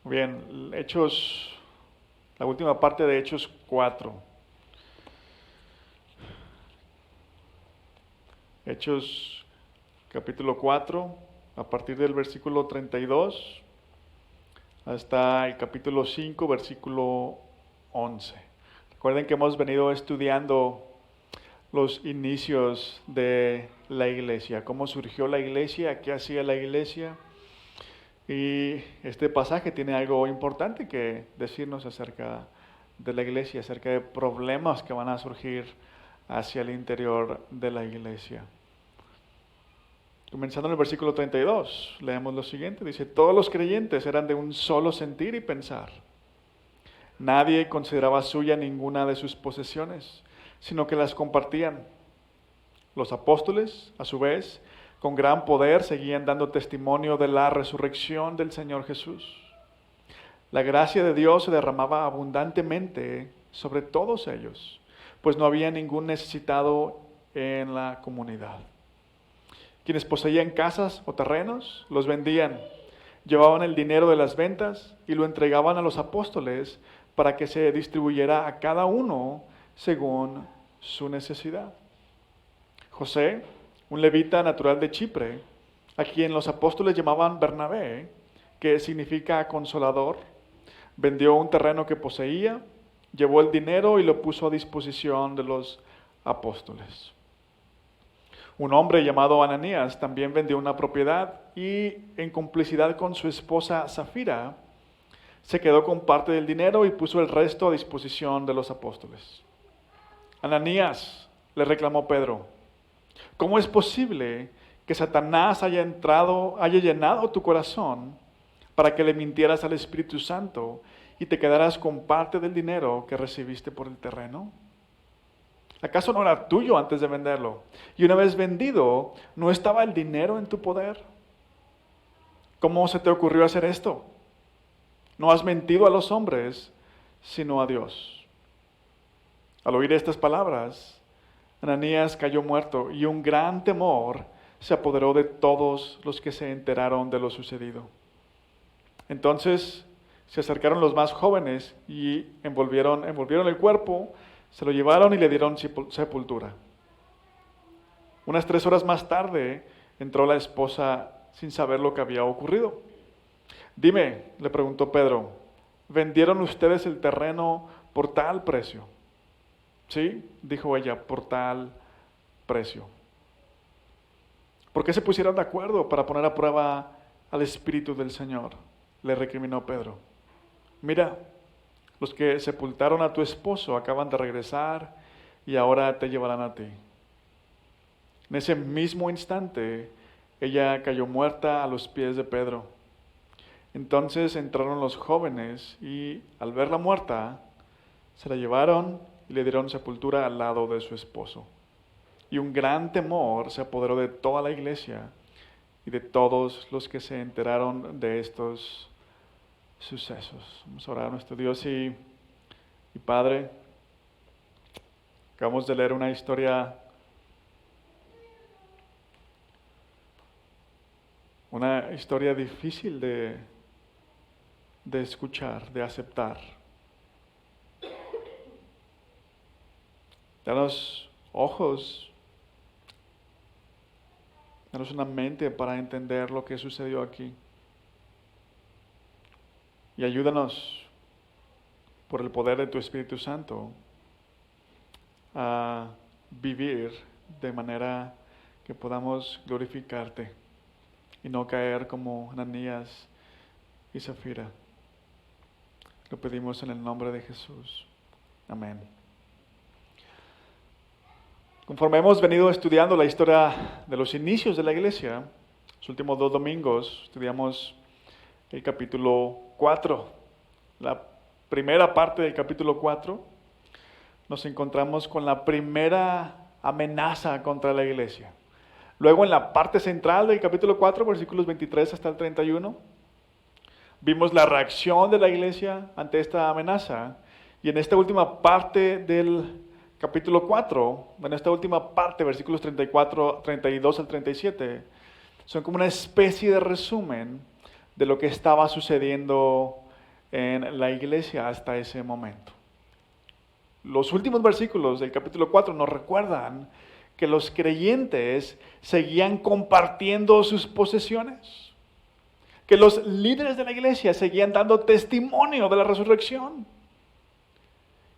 Bien, la última parte de Hechos 4. Hechos capítulo 4, a partir del versículo 32 hasta el capítulo 5, versículo 11. Recuerden que hemos venido estudiando los inicios de la iglesia, cómo surgió la iglesia, qué hacía la iglesia. Y este pasaje tiene algo importante que decirnos acerca de la iglesia, acerca de problemas que van a surgir hacia el interior de la iglesia. Comenzando en el versículo 32, leemos lo siguiente, dice: todos los creyentes eran de un solo sentir y pensar. Nadie consideraba suya ninguna de sus posesiones, sino que las compartían. Los apóstoles, a su vez, con gran poder seguían dando testimonio de la resurrección del Señor Jesús. La gracia de Dios se derramaba abundantemente sobre todos ellos, pues no había ningún necesitado en la comunidad. Quienes poseían casas o terrenos, los vendían, llevaban el dinero de las ventas y lo entregaban a los apóstoles para que se distribuyera a cada uno según su necesidad. José, un levita natural de Chipre, a quien los apóstoles llamaban Bernabé, que significa consolador, vendió un terreno que poseía, llevó el dinero y lo puso a disposición de los apóstoles. Un hombre llamado Ananías también vendió una propiedad y, en complicidad con su esposa Zafira, se quedó con parte del dinero y puso el resto a disposición de los apóstoles. Ananías, le reclamó Pedro, ¿cómo es posible que Satanás haya llenado tu corazón para que le mintieras al Espíritu Santo y te quedaras con parte del dinero que recibiste por el terreno? ¿Acaso no era tuyo antes de venderlo? Y una vez vendido, ¿no estaba el dinero en tu poder? ¿Cómo se te ocurrió hacer esto? No has mentido a los hombres, sino a Dios. Al oír estas palabras, Ananías cayó muerto y un gran temor se apoderó de todos los que se enteraron de lo sucedido. Entonces se acercaron los más jóvenes y envolvieron el cuerpo, se lo llevaron y le dieron sepultura. Unas 3 horas más tarde entró la esposa sin saber lo que había ocurrido. Dime, le preguntó Pedro, ¿vendieron ustedes el terreno por tal precio? Sí, dijo ella, por tal precio. ¿Por qué se pusieron de acuerdo para poner a prueba al Espíritu del Señor? Le recriminó Pedro. Mira, los que sepultaron a tu esposo acaban de regresar y ahora te llevarán a ti. En ese mismo instante, ella cayó muerta a los pies de Pedro. Entonces entraron los jóvenes y, al verla muerta, se la llevaron y le dieron sepultura al lado de su esposo. Y un gran temor se apoderó de toda la iglesia y de todos los que se enteraron de estos sucesos. Vamos a orar a nuestro Dios y Padre. Acabamos de leer una historia difícil de escuchar, de aceptar. Danos ojos, danos una mente para entender lo que sucedió aquí. Y ayúdanos, por el poder de tu Espíritu Santo, a vivir de manera que podamos glorificarte y no caer como Ananías y Zafira. Lo pedimos en el nombre de Jesús. Amén. Conforme hemos venido estudiando la historia de los inicios de la iglesia, los últimos 2 domingos estudiamos el capítulo 4. La primera parte del capítulo 4 nos encontramos con la primera amenaza contra la iglesia. Luego, en la parte central del capítulo 4, versículos 23 hasta el 31, vimos la reacción de la iglesia ante esta amenaza. Y en esta última parte del capítulo 4, en esta última parte, versículos 34, 32 al 37, son como una especie de resumen de lo que estaba sucediendo en la iglesia hasta ese momento. Los últimos versículos del capítulo 4 nos recuerdan que los creyentes seguían compartiendo sus posesiones, que los líderes de la iglesia seguían dando testimonio de la resurrección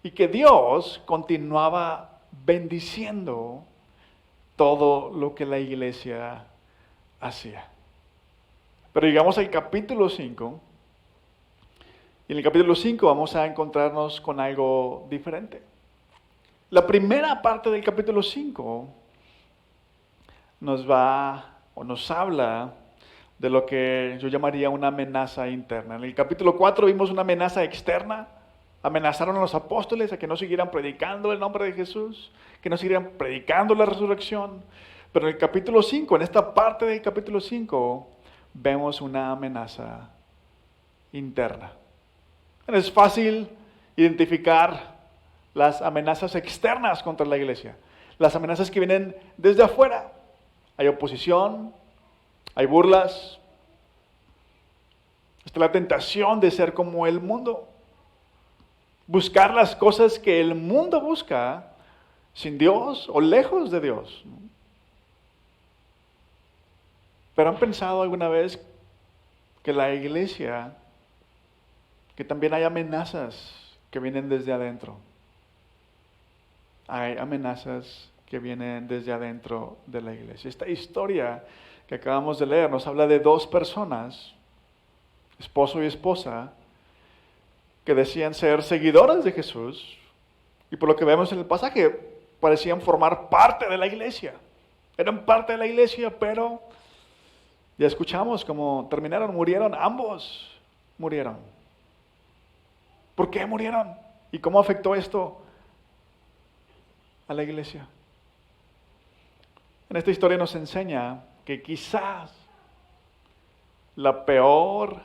y que Dios continuaba bendiciendo todo lo que la iglesia hacía. Pero llegamos al capítulo 5, y en el capítulo 5 vamos a encontrarnos con algo diferente. La primera parte del capítulo 5 nos habla de lo que yo llamaría una amenaza interna. En el capítulo 4 vimos una amenaza externa. Amenazaron a los apóstoles a que no siguieran predicando el nombre de Jesús, que no siguieran predicando la resurrección. Pero en el capítulo 5, en esta parte del capítulo 5, vemos una amenaza interna. Es fácil identificar las amenazas externas contra la iglesia, las amenazas que vienen desde afuera. Hay oposición, hay burlas, está la tentación de ser como el mundo, buscar las cosas que el mundo busca sin Dios o lejos de Dios. Pero ¿han pensado alguna vez que la iglesia, que también hay amenazas que vienen desde adentro? Hay amenazas que vienen desde adentro de la iglesia. Esta historia que acabamos de leer nos habla de dos personas, esposo y esposa, que decían ser seguidores de Jesús y por lo que vemos en el pasaje parecían formar parte de la iglesia. Eran parte de la iglesia, pero ya escuchamos cómo terminaron, murieron, ambos murieron. ¿Por qué murieron? ¿Y cómo afectó esto a la iglesia? En esta historia nos enseña que quizás la peor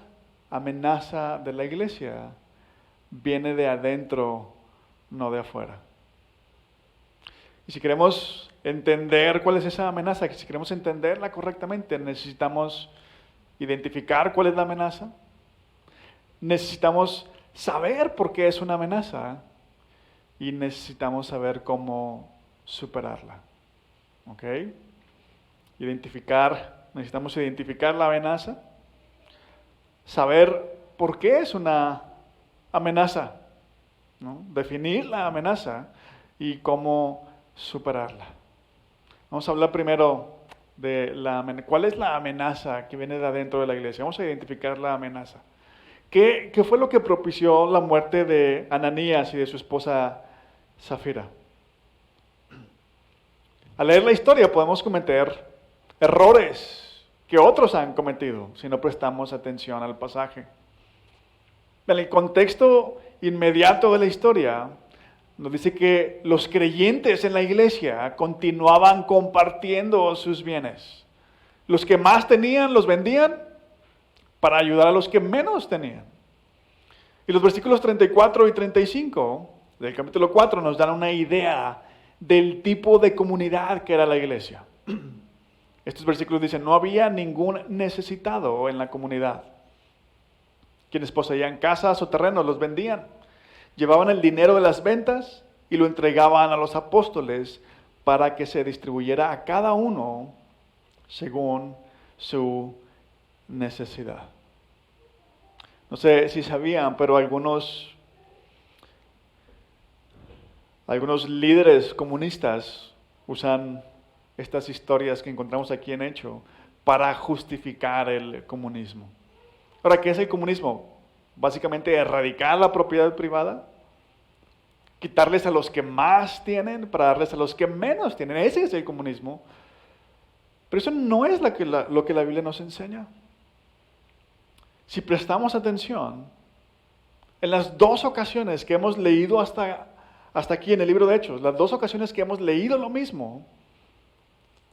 amenaza de la iglesia viene de adentro, no de afuera. Y si queremos entender cuál es esa amenaza, si queremos entenderla correctamente, necesitamos identificar cuál es la amenaza. Necesitamos saber por qué es una amenaza y necesitamos saber cómo superarla. ¿Ok? Necesitamos identificar la amenaza, saber por qué es una amenaza, ¿no? Definir la amenaza y cómo superarla. Vamos a hablar primero de cuál es la amenaza que viene de adentro de la iglesia. Vamos a identificar la amenaza. ¿Qué fue lo que propició la muerte de Ananías y de su esposa Zafira? Al leer la historia podemos cometer errores que otros han cometido si no prestamos atención al pasaje. En el contexto inmediato de la historia, nos dice que los creyentes en la iglesia continuaban compartiendo sus bienes. Los que más tenían los vendían para ayudar a los que menos tenían. Y los versículos 34 y 35 del capítulo 4 nos dan una idea del tipo de comunidad que era la iglesia. Estos versículos dicen, no había ningún necesitado en la comunidad. Quienes poseían casas o terrenos los vendían. Llevaban el dinero de las ventas y lo entregaban a los apóstoles para que se distribuyera a cada uno según su necesidad. No sé si sabían, pero algunos líderes comunistas usan estas historias que encontramos aquí en Hecho para justificar el comunismo. Ahora, ¿qué es el comunismo? Básicamente erradicar la propiedad privada, quitarles a los que más tienen para darles a los que menos tienen. Ese es el comunismo. Pero eso no es lo que la Biblia nos enseña. Si prestamos atención, en las dos ocasiones que hemos leído hasta aquí en el libro de Hechos, las dos ocasiones que hemos leído lo mismo,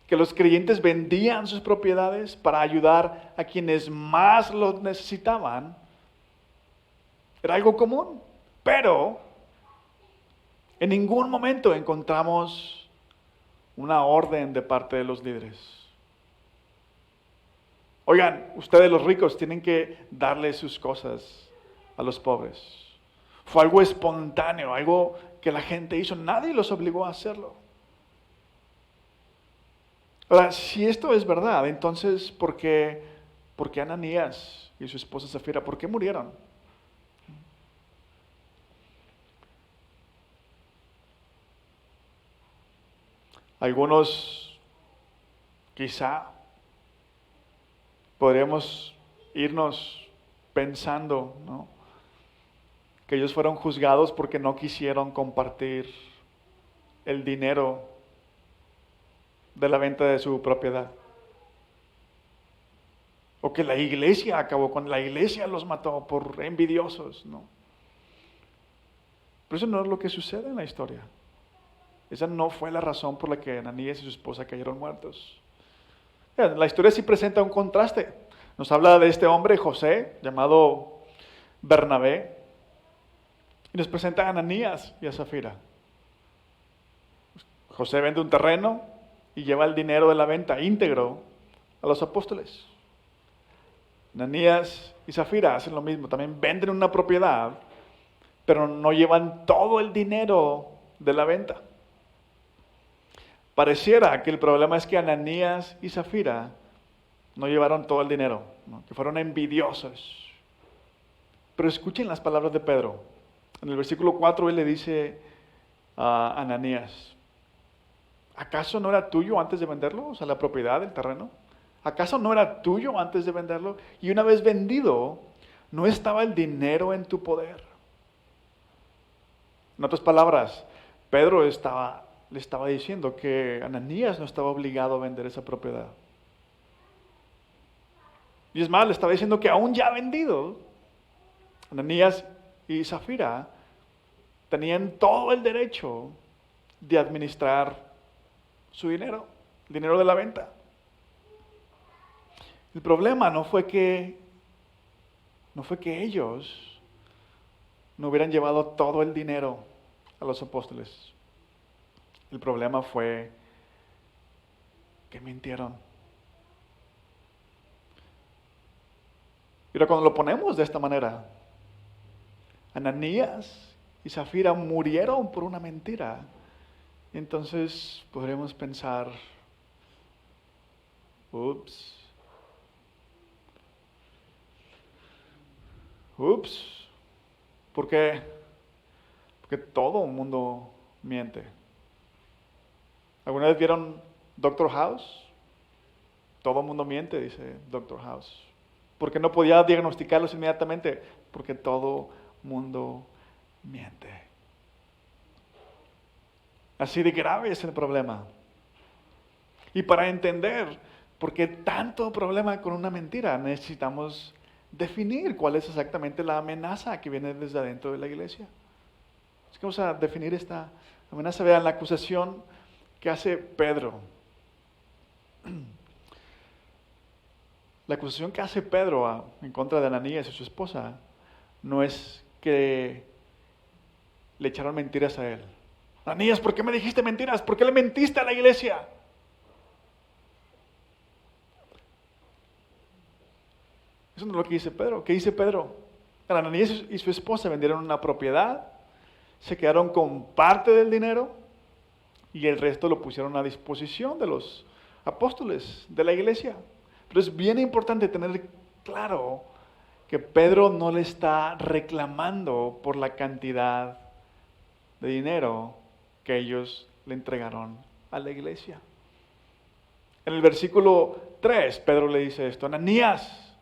que los creyentes vendían sus propiedades para ayudar a quienes más lo necesitaban, era algo común. Pero en ningún momento encontramos una orden de parte de los líderes. Oigan, ustedes los ricos tienen que darle sus cosas a los pobres. Fue algo espontáneo, algo que la gente hizo. Nadie los obligó a hacerlo. Ahora, si esto es verdad, entonces, ¿por qué Ananías y su esposa Zafira, por qué murieron? Algunos, quizá, podríamos irnos pensando, ¿no?, que ellos fueron juzgados porque no quisieron compartir el dinero de la venta de su propiedad. O que la iglesia acabó con, la iglesia los mató por envidiosos, ¿no? Pero eso no es lo que sucede en la historia. Esa no fue la razón por la que Ananías y su esposa cayeron muertos. La historia sí presenta un contraste. Nos habla de este hombre, José, llamado Bernabé, y nos presenta a Ananías y a Zafira. José vende un terreno y lleva el dinero de la venta íntegro a los apóstoles. Ananías y Zafira hacen lo mismo, también venden una propiedad, pero no llevan todo el dinero de la venta. Pareciera que el problema es que Ananías y Zafira no llevaron todo el dinero, ¿no?, que fueron envidiosos. Pero escuchen las palabras de Pedro. En el versículo 4 él le dice a Ananías: ¿acaso no era tuyo antes de venderlo? O sea, la propiedad, el terreno. ¿Acaso no era tuyo antes de venderlo? Y una vez vendido, ¿no estaba el dinero en tu poder? En otras palabras, Pedro le estaba diciendo que Ananías no estaba obligado a vender esa propiedad. Y es más, le estaba diciendo que aún ya vendido, Ananías y Zafira tenían todo el derecho de administrar su dinero, el dinero de la venta. El problema no fue que ellos no hubieran llevado todo el dinero a los apóstoles. El problema fue que mintieron. Pero cuando lo ponemos de esta manera, Ananías y Zafira murieron por una mentira. Entonces podremos pensar, ups, ¿por qué? Porque todo el mundo miente. ¿Alguna vez vieron Doctor House? Todo el mundo miente, dice Doctor House. ¿Por qué no podía diagnosticarlos inmediatamente? Porque todo mundo miente. Así de grave es el problema. Y para entender por qué tanto problema con una mentira, necesitamos definir cuál es exactamente la amenaza que viene desde adentro de la iglesia. Es que vamos a definir esta amenaza. Vean la acusación que hace Pedro. La acusación que hace Pedro en contra de Ananías y su esposa no es que le echaron mentiras a él. Ananías, ¿por qué me dijiste mentiras? ¿Por qué le mentiste a la iglesia? Eso no es lo que dice Pedro. ¿Qué dice Pedro? Ananías y su esposa vendieron una propiedad, se quedaron con parte del dinero y el resto lo pusieron a disposición de los apóstoles de la iglesia. Pero es bien importante tener claro que Pedro no le está reclamando por la cantidad de dinero que ellos le entregaron a la iglesia. En el versículo 3, Pedro le dice esto: Ananías,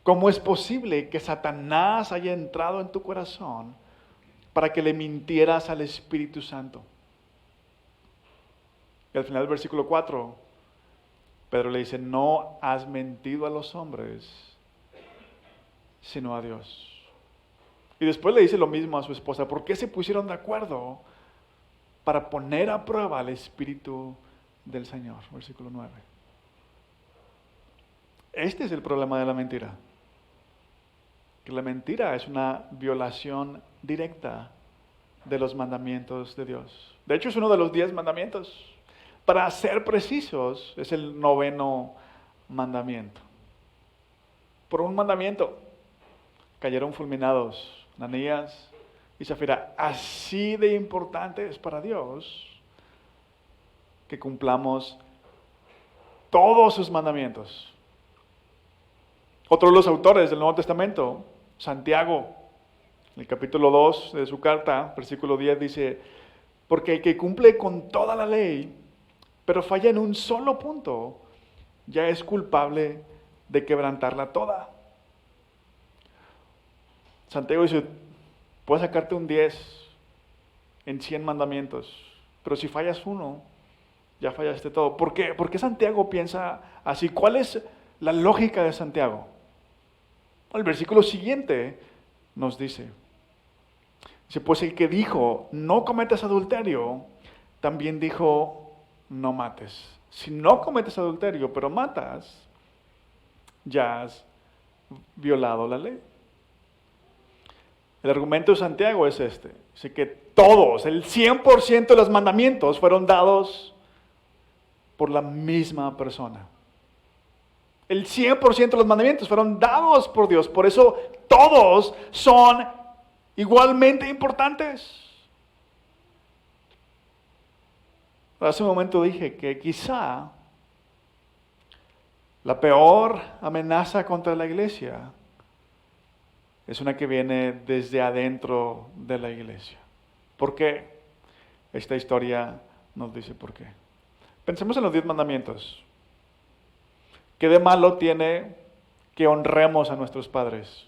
¿cómo es posible que Satanás haya entrado en tu corazón para que le mintieras al Espíritu Santo? Y al final del versículo 4, Pedro le dice: no has mentido a los hombres, sino a Dios. Y después le dice lo mismo a su esposa: ¿por qué se pusieron de acuerdo para poner a prueba al Espíritu del Señor? Versículo 9. Este es el problema de la mentira. Que la mentira es una violación directa de los mandamientos de Dios. De hecho, es uno de los 10 mandamientos. Para ser precisos, es el 9º mandamiento. Por un mandamiento, cayeron fulminados. Ananías y Zafira, así de importante es para Dios que cumplamos todos sus mandamientos. Otro de los autores del Nuevo Testamento, Santiago, en el capítulo 2 de su carta, versículo 10, dice, porque el que cumple con toda la ley, pero falla en un solo punto, ya es culpable de quebrantarla toda. Santiago dice, puedes sacarte un 10 en 100 mandamientos, pero si fallas uno, ya fallaste todo. ¿Por qué? ¿Por qué Santiago piensa así? ¿Cuál es la lógica de Santiago? El versículo siguiente nos dice, pues el que dijo, no cometas adulterio, también dijo, no mates. Si no cometes adulterio, pero matas, ya has violado la ley. El argumento de Santiago es este. Dice que todos, el 100% de los mandamientos fueron dados por la misma persona. El 100% de los mandamientos fueron dados por Dios. Por eso todos son igualmente importantes. Hace un momento dije que quizá la peor amenaza contra la iglesia es una que viene desde adentro de la iglesia. ¿Por qué? Esta historia nos dice por qué. Pensemos en los 10 mandamientos. ¿Qué de malo tiene que honremos a nuestros padres?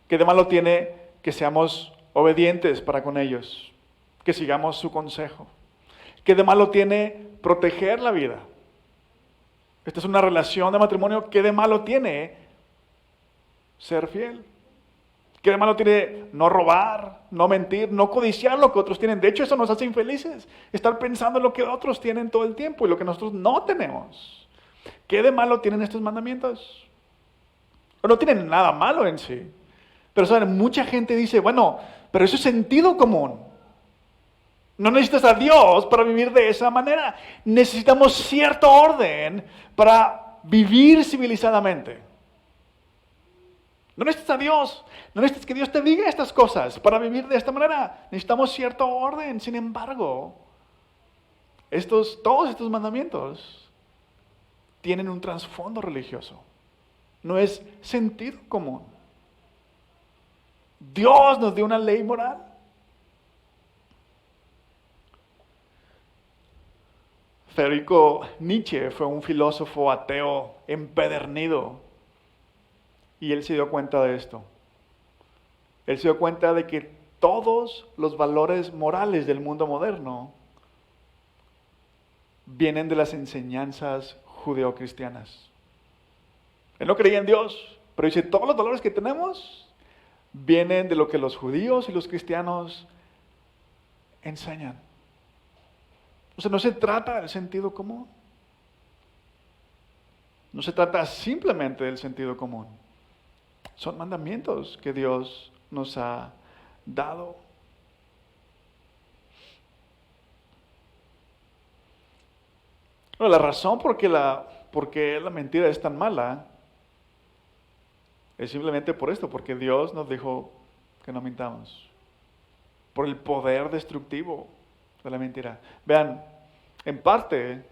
¿Qué de malo tiene que seamos obedientes para con ellos? Que sigamos su consejo. ¿Qué de malo tiene proteger la vida? Esta es una relación de matrimonio. ¿Qué de malo tiene ser fiel? ¿Qué de malo tiene no robar, no mentir, no codiciar lo que otros tienen? De hecho, eso nos hace infelices. Estar pensando en lo que otros tienen todo el tiempo y lo que nosotros no tenemos. ¿Qué de malo tienen estos mandamientos? No tienen nada malo en sí. Pero saben, mucha gente dice, bueno, pero eso es sentido común. No necesitas a Dios para vivir de esa manera. Necesitamos cierto orden para vivir civilizadamente. No necesitas a Dios. No necesitas que Dios te diga estas cosas para vivir de esta manera. Necesitamos cierto orden. Sin embargo, todos estos mandamientos tienen un trasfondo religioso. No es sentido común. Dios nos dio una ley moral. Federico Nietzsche fue un filósofo ateo empedernido y él se dio cuenta de esto. Él se dio cuenta de que todos los valores morales del mundo moderno vienen de las enseñanzas judeocristianas. Él no creía en Dios, pero dice, todos los valores que tenemos vienen de lo que los judíos y los cristianos enseñan. O sea, no se trata del sentido común. No se trata simplemente del sentido común. Son mandamientos que Dios nos ha dado. Bueno, la razón por qué la mentira es tan mala es simplemente por esto, porque Dios nos dijo que no mintamos. Por el poder destructivo de la mentira. Vean, en parte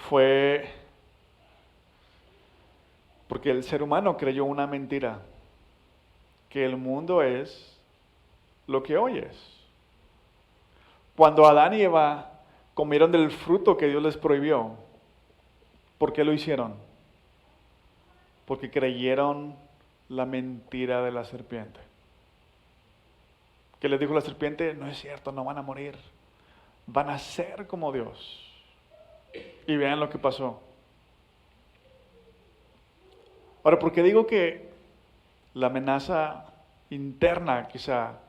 fue porque el ser humano creyó una mentira, que el mundo es lo que hoy es. Cuando Adán y Eva comieron del fruto que Dios les prohibió, ¿por qué lo hicieron? Porque creyeron la mentira de la serpiente. ¿Qué les dijo la serpiente? No es cierto, no van a morir. Van a ser como Dios. Y vean lo que pasó. Ahora, ¿por qué digo que la amenaza interna quizá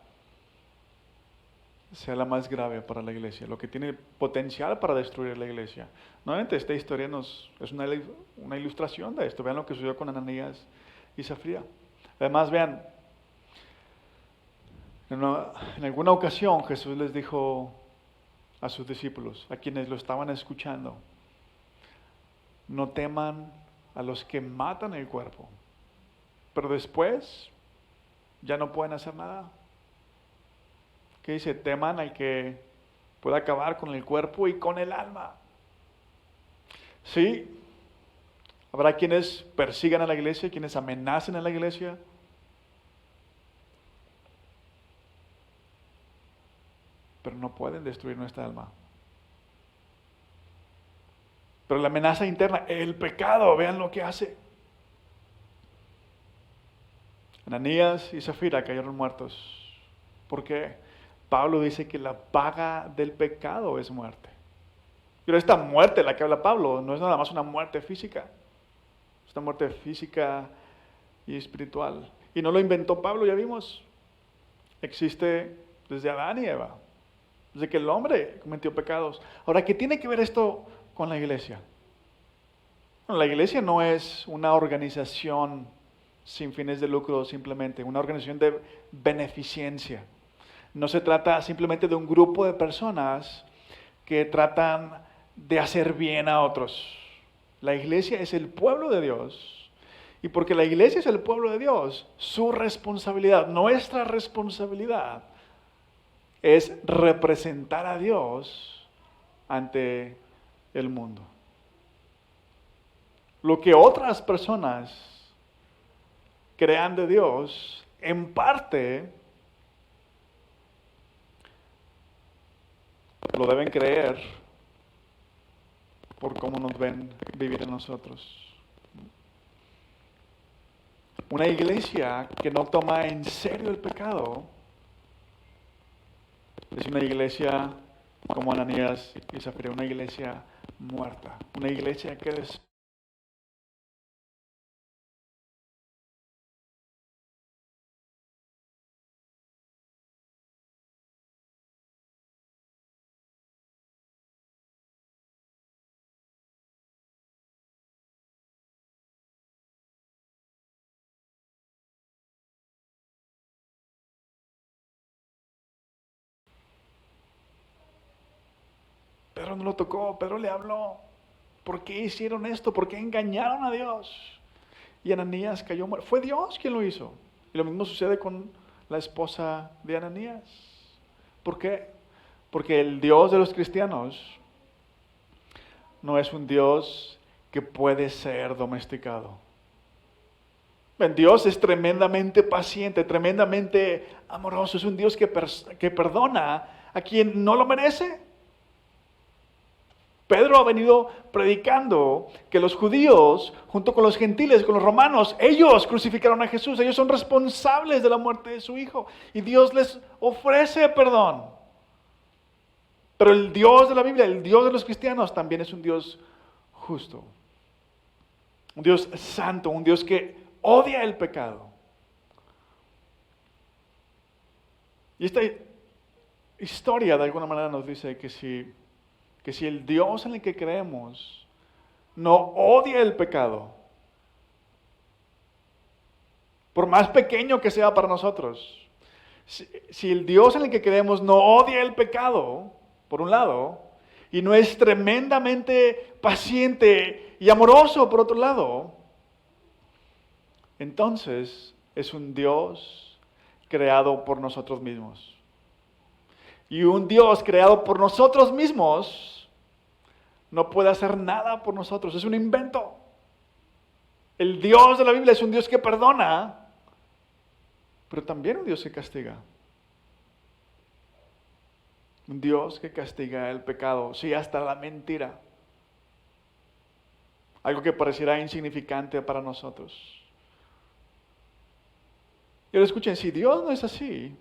sea la más grave para la iglesia? Lo que tiene potencial para destruir la iglesia. Nuevamente, esta historia es una ilustración de esto. Vean lo que sucedió con Ananías y Zafira. Además, vean, en alguna ocasión Jesús les dijo a sus discípulos, a quienes lo estaban escuchando, no teman a los que matan el cuerpo, pero después ya no pueden hacer nada. ¿Qué dice? Teman al que pueda acabar con el cuerpo y con el alma. Sí, habrá quienes persigan a la iglesia, quienes amenacen a la iglesia. Pero no pueden destruir nuestra alma. Pero la amenaza interna, el pecado, vean lo que hace. Ananías y Zafira cayeron muertos. ¿Por qué? Pablo dice que la paga del pecado es muerte. Pero esta muerte de la que habla Pablo no es nada más una muerte física. Es una muerte física y espiritual. Y no lo inventó Pablo, ya vimos. Existe desde Adán y Eva. Desde que el hombre cometió pecados. Ahora, ¿qué tiene que ver esto con la iglesia? Bueno, la iglesia no es una organización sin fines de lucro simplemente, una organización de beneficencia. No se trata simplemente de un grupo de personas que tratan de hacer bien a otros. La iglesia es el pueblo de Dios. Y porque la iglesia es el pueblo de Dios, su responsabilidad, nuestra responsabilidad, es representar a Dios ante el mundo. Lo que otras personas crean de Dios, en parte, lo deben creer por cómo nos ven vivir en nosotros. Una iglesia que no toma en serio el pecado es una iglesia como Ananías y Zafira, una iglesia muerta, una iglesia que Pedro no lo tocó, Pedro le habló. ¿Por qué hicieron esto? ¿Por qué engañaron a Dios? Y Ananías cayó muerto. Fue Dios quien lo hizo. Y lo mismo sucede con la esposa de Ananías. ¿Por qué? Porque el Dios de los cristianos no es un Dios que puede ser domesticado. Dios es tremendamente paciente, tremendamente amoroso. Es un Dios que perdona a quien no lo merece. Pedro ha venido predicando que los judíos, junto con los gentiles, con los romanos, ellos crucificaron a Jesús. Ellos son responsables de la muerte de su Hijo. Y Dios les ofrece perdón. Pero el Dios de la Biblia, el Dios de los cristianos, también es un Dios justo. Un Dios santo, un Dios que odia el pecado. Y esta historia de alguna manera nos dice que si el Dios en el que creemos no odia el pecado, por más pequeño que sea para nosotros, si el Dios en el que creemos no odia el pecado, por un lado, y no es tremendamente paciente y amoroso, por otro lado, entonces es un Dios creado por nosotros mismos. Y un Dios creado por nosotros mismos no puede hacer nada por nosotros, es un invento. El Dios de la Biblia es un Dios que perdona, pero también un Dios que castiga. Un Dios que castiga el pecado, sí, hasta la mentira. Algo que pareciera insignificante para nosotros. Y ahora escuchen, si Dios no es así,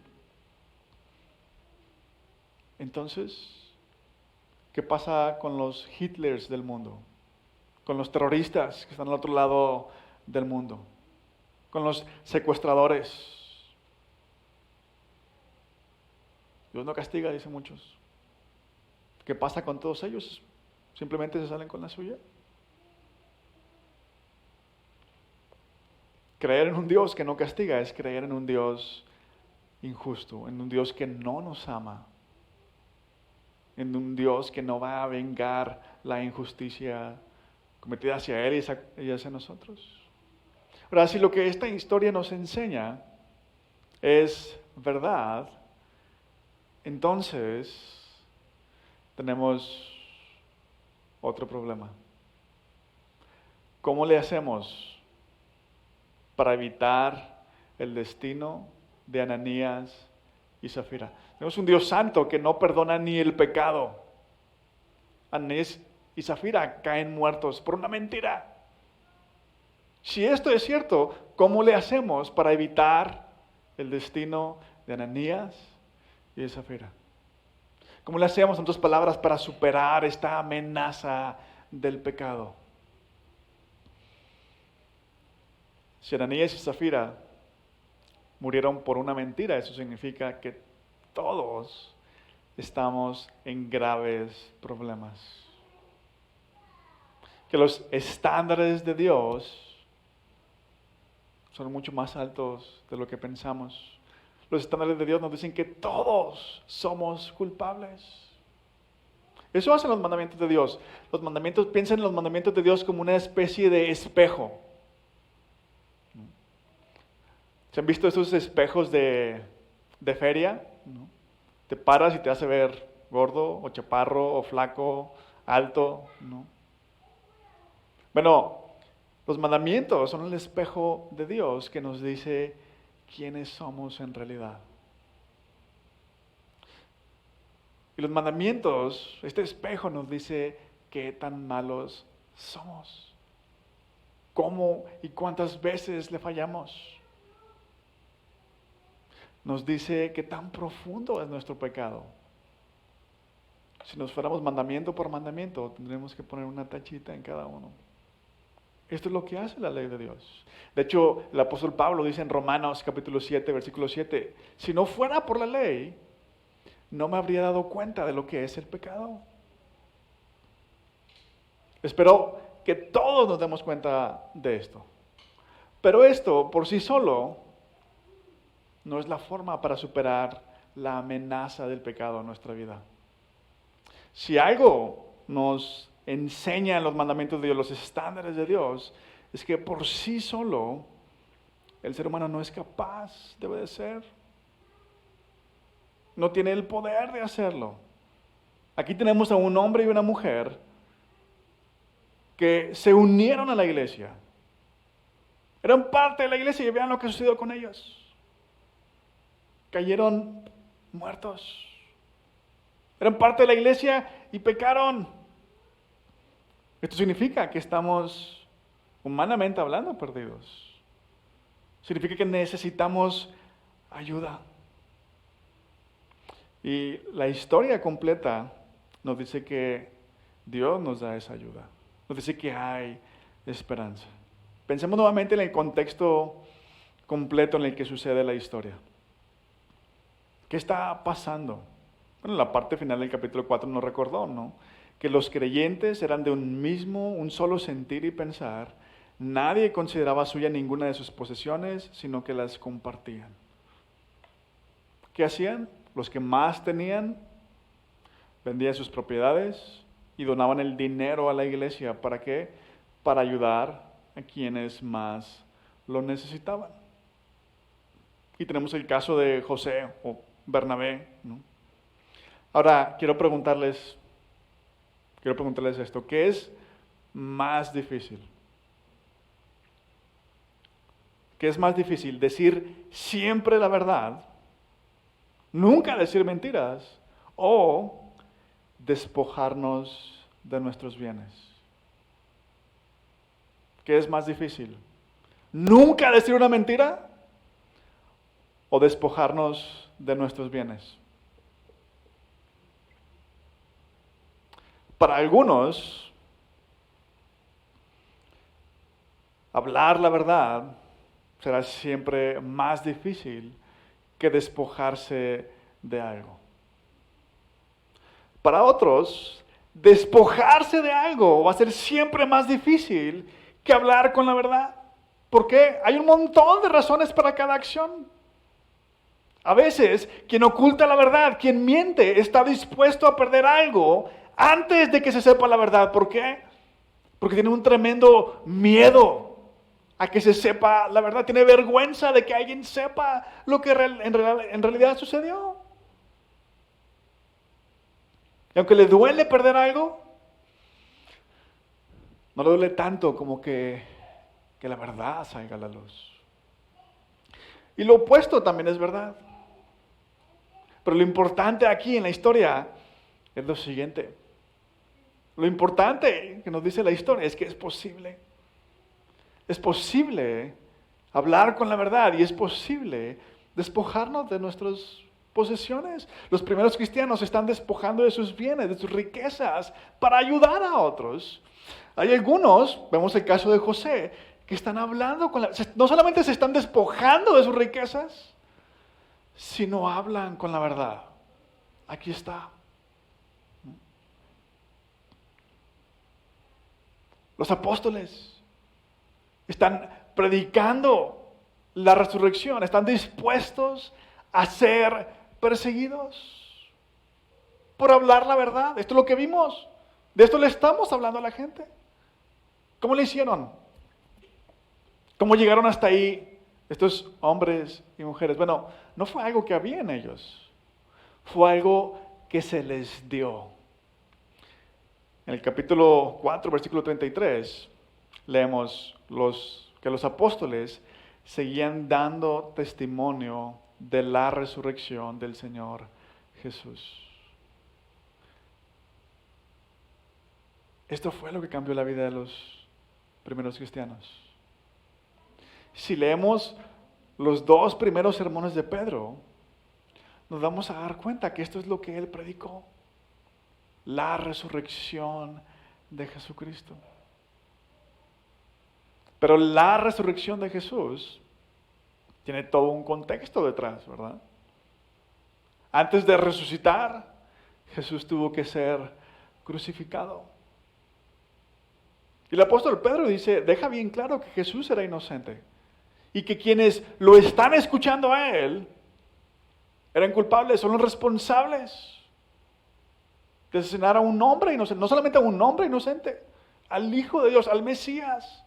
entonces, ¿qué pasa con los Hitlers del mundo? Con los terroristas que están al otro lado del mundo, con los secuestradores. Dios no castiga, dicen muchos. ¿Qué pasa con todos ellos? ¿Simplemente se salen con la suya? Creer en un Dios que no castiga es creer en un Dios injusto, en un Dios que no nos ama, en un Dios que no va a vengar la injusticia cometida hacia Él y hacia nosotros. Ahora, si lo que esta historia nos enseña es verdad, entonces tenemos otro problema. ¿Cómo le hacemos para evitar el destino de Ananías y Zafira? Tenemos un Dios santo que no perdona ni el pecado. Ananías y Zafira caen muertos por una mentira. Si esto es cierto, ¿cómo le hacemos para evitar el destino de Ananías y de Zafira? ¿Cómo le hacemos, en otras palabras, para superar esta amenaza del pecado? Si Ananías y Zafira murieron por una mentira, eso significa que todos estamos en graves problemas. Que los estándares de Dios son mucho más altos de lo que pensamos. Los estándares de Dios nos dicen que todos somos culpables. Eso hacen los mandamientos de Dios. Piensen en los mandamientos de Dios como una especie de espejo. ¿Se han visto esos espejos de feria? ¿No? Te paras y te hace ver gordo, o chaparro, o flaco, alto, ¿no? Bueno, los mandamientos son el espejo de Dios que nos dice quiénes somos en realidad. Y los mandamientos, este espejo nos dice qué tan malos somos. ¿Cómo y cuántas veces le fallamos? Nos dice qué tan profundo es nuestro pecado. Si nos fuéramos mandamiento por mandamiento, tendríamos que poner una tachita en cada uno. Esto es lo que hace la ley de Dios. De hecho, el apóstol Pablo dice en Romanos capítulo 7, versículo 7, si no fuera por la ley, no me habría dado cuenta de lo que es el pecado. Espero que todos nos demos cuenta de esto. Pero esto, por sí solo, no es la forma para superar la amenaza del pecado en nuestra vida. Si algo nos enseñan los mandamientos de Dios, los estándares de Dios, es que por sí solo el ser humano no es capaz de obedecer. No tiene el poder de hacerlo. Aquí tenemos a un hombre y una mujer que se unieron a la iglesia. Eran parte de la iglesia y vean lo que sucedió con ellos. Cayeron muertos. Eran parte de la iglesia y pecaron. Esto significa que estamos, humanamente hablando, perdidos. Significa que necesitamos ayuda. Y la historia completa nos dice que Dios nos da esa ayuda. Nos dice que hay esperanza. Pensemos nuevamente en el contexto completo en el que sucede la historia. ¿Qué está pasando? Bueno, la parte final del capítulo 4 nos recordó, ¿no? Que los creyentes eran de un solo sentir y pensar. Nadie consideraba suya ninguna de sus posesiones, sino que las compartían. ¿Qué hacían? Los que más tenían, vendían sus propiedades y donaban el dinero a la iglesia. ¿Para qué? Para ayudar a quienes más lo necesitaban. Y tenemos el caso de José o Bernabé, ¿no? Ahora, quiero preguntarles esto. ¿Qué es más difícil? ¿Qué es más difícil? ¿Decir siempre la verdad? ¿Nunca decir mentiras? ¿O despojarnos de nuestros bienes? ¿Qué es más difícil? ¿Nunca decir una mentira? ¿O despojarnos de nuestros bienes? Para algunos, hablar la verdad será siempre más difícil que despojarse de algo. Para otros, despojarse de algo va a ser siempre más difícil que hablar con la verdad. ¿Por qué? Hay un montón de razones para cada acción. A veces, quien oculta la verdad, quien miente, está dispuesto a perder algo antes de que se sepa la verdad. ¿Por qué? Porque tiene un tremendo miedo a que se sepa la verdad. Tiene vergüenza de que alguien sepa lo que en realidad sucedió. Y aunque le duele perder algo, no le duele tanto como que la verdad salga a la luz. Y lo opuesto también es verdad. Pero lo importante aquí en la historia es lo siguiente. Lo importante que nos dice la historia es que es posible. Es posible hablar con la verdad y es posible despojarnos de nuestras posesiones. Los primeros cristianos están despojando de sus bienes, de sus riquezas, para ayudar a otros. Hay algunos, vemos el caso de José, que están hablando no solamente se están despojando de sus riquezas, sino hablan con la verdad. Aquí está. Los apóstoles están predicando la resurrección, están dispuestos a ser perseguidos por hablar la verdad. Esto es lo que vimos. De esto le estamos hablando a la gente. ¿Cómo le hicieron? ¿Cómo llegaron hasta ahí estos hombres y mujeres? Bueno, no fue algo que había en ellos. Fue algo que se les dio. En el capítulo 4, versículo 33, leemos que los apóstoles seguían dando testimonio de la resurrección del Señor Jesús. Esto fue lo que cambió la vida de los primeros cristianos. Si leemos los 2 primeros sermones de Pedro, nos vamos a dar cuenta que esto es lo que él predicó. La resurrección de Jesucristo. Pero la resurrección de Jesús tiene todo un contexto detrás, ¿verdad? Antes de resucitar, Jesús tuvo que ser crucificado. Y el apóstol Pedro deja bien claro que Jesús era inocente y que quienes lo están escuchando a él eran culpables, son los responsables de asesinar a un hombre inocente, no solamente a un hombre inocente, al Hijo de Dios, al Mesías.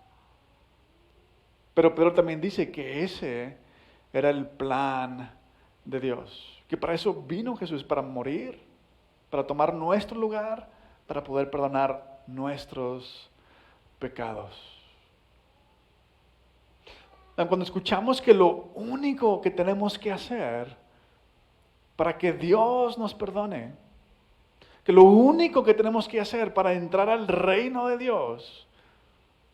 Pero Pedro también dice que ese era el plan de Dios, que para eso vino Jesús, para morir, para tomar nuestro lugar, para poder perdonar nuestros pecados. Cuando escuchamos que lo único que tenemos que hacer para que Dios nos perdone, que lo único que tenemos que hacer para entrar al reino de Dios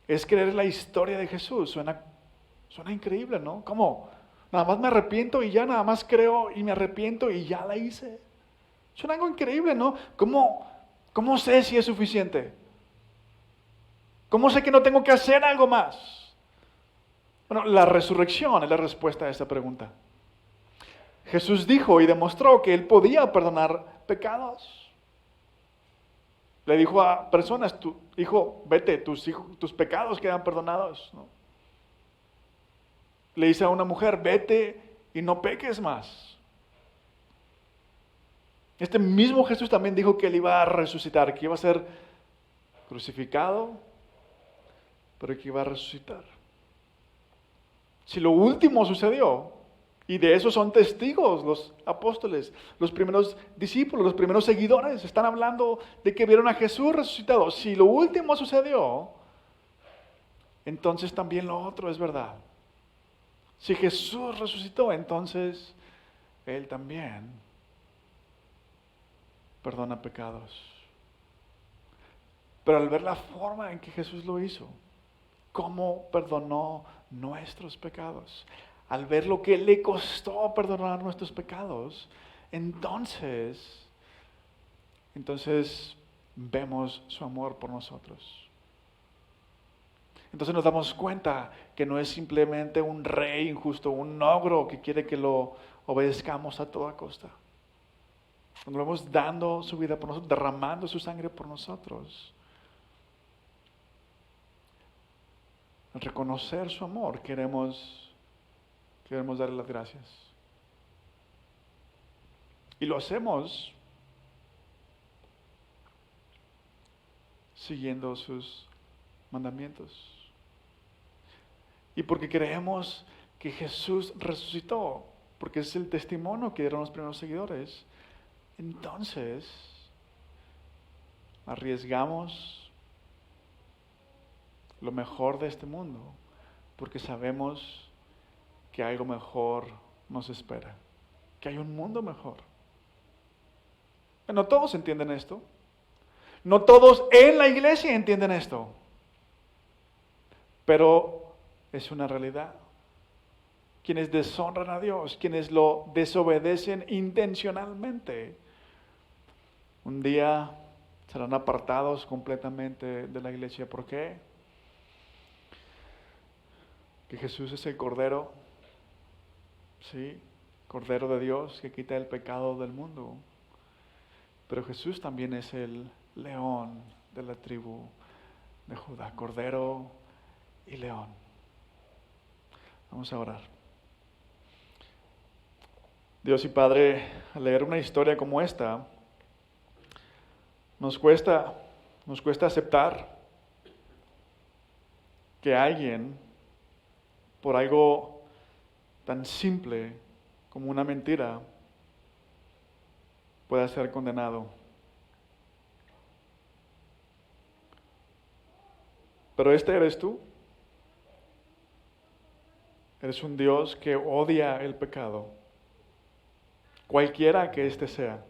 es creer la historia de Jesús. Suena increíble, ¿no? ¿Cómo? Nada más me arrepiento y ya, nada más creo y me arrepiento y ya la hice. Suena algo increíble, ¿no? ¿Cómo sé si es suficiente? ¿Cómo sé que no tengo que hacer algo más? Bueno, la resurrección es la respuesta a esta pregunta. Jesús dijo y demostró que Él podía perdonar pecados. Le dijo a personas, hijo, vete, tus pecados quedan perdonados, ¿no? Le dice a una mujer, vete y no peques más. Este mismo Jesús también dijo que Él iba a resucitar, que iba a ser crucificado, pero que iba a resucitar. Si lo último sucedió, y de eso son testigos los apóstoles, los primeros discípulos, los primeros seguidores, están hablando de que vieron a Jesús resucitado. Si lo último sucedió, entonces también lo otro es verdad. Si Jesús resucitó, entonces Él también perdona pecados. Pero al ver la forma en que Jesús lo hizo, cómo perdonó nuestros pecados, al ver lo que le costó perdonar nuestros pecados, entonces vemos su amor por nosotros. Entonces nos damos cuenta que no es simplemente un rey injusto, un ogro que quiere que lo obedezcamos a toda costa. Cuando lo vemos dando su vida por nosotros, derramando su sangre por nosotros, al reconocer su amor, queremos darle las gracias. Y lo hacemos siguiendo sus mandamientos. y porque creemos que Jesús resucitó, porque es el testimonio que dieron los primeros seguidores, entonces arriesgamos lo mejor de este mundo, porque sabemos que algo mejor nos espera, que hay un mundo mejor. No todos entienden esto. No todos en la iglesia entienden esto. Pero es una realidad. Quienes deshonran a Dios, quienes lo desobedecen intencionalmente, un día serán apartados completamente de la iglesia. ¿Por qué? Que Jesús es el Cordero, ¿sí? Cordero de Dios que quita el pecado del mundo. Pero Jesús también es el león de la tribu de Judá, Cordero y león. Vamos a orar. Dios y Padre, al leer una historia como esta, nos cuesta aceptar que alguien, por algo tan simple como una mentira, pueda ser condenado. Pero este eres tú. Eres un Dios que odia el pecado, cualquiera que éste sea,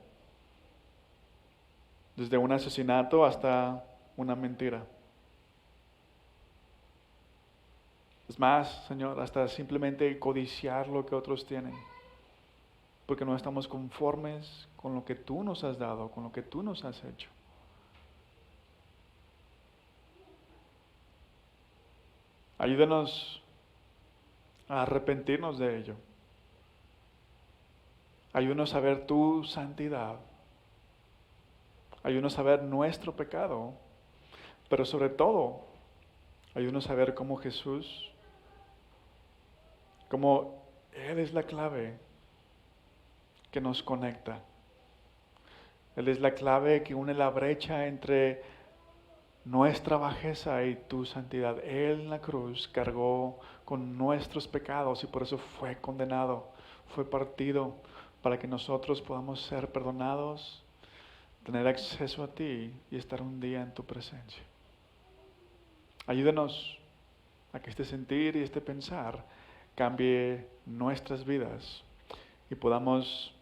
desde un asesinato hasta una mentira. Es más, Señor, hasta simplemente codiciar lo que otros tienen, porque no estamos conformes con lo que tú nos has dado, con lo que tú nos has hecho. Ayúdanos a arrepentirnos de ello. Ayúdanos a ver tu santidad. Ayúdanos a ver nuestro pecado. Pero sobre todo, ayúdanos a ver cómo Jesús, cómo Él es la clave que nos conecta. Él es la clave que une la brecha entre nuestra bajeza y tu santidad. Él en la cruz cargó con nuestros pecados y por eso fue condenado, fue partido para que nosotros podamos ser perdonados, tener acceso a ti y estar un día en tu presencia. Ayúdanos a que este sentir y este pensar cambie nuestras vidas y podamos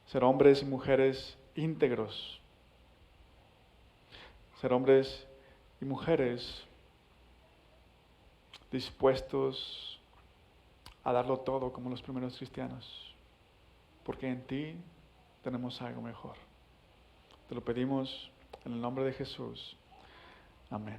ser hombres y mujeres íntegros, ser hombres y mujeres dispuestos a darlo todo como los primeros cristianos, porque en ti tenemos algo mejor. Te lo pedimos en el nombre de Jesús. Amén.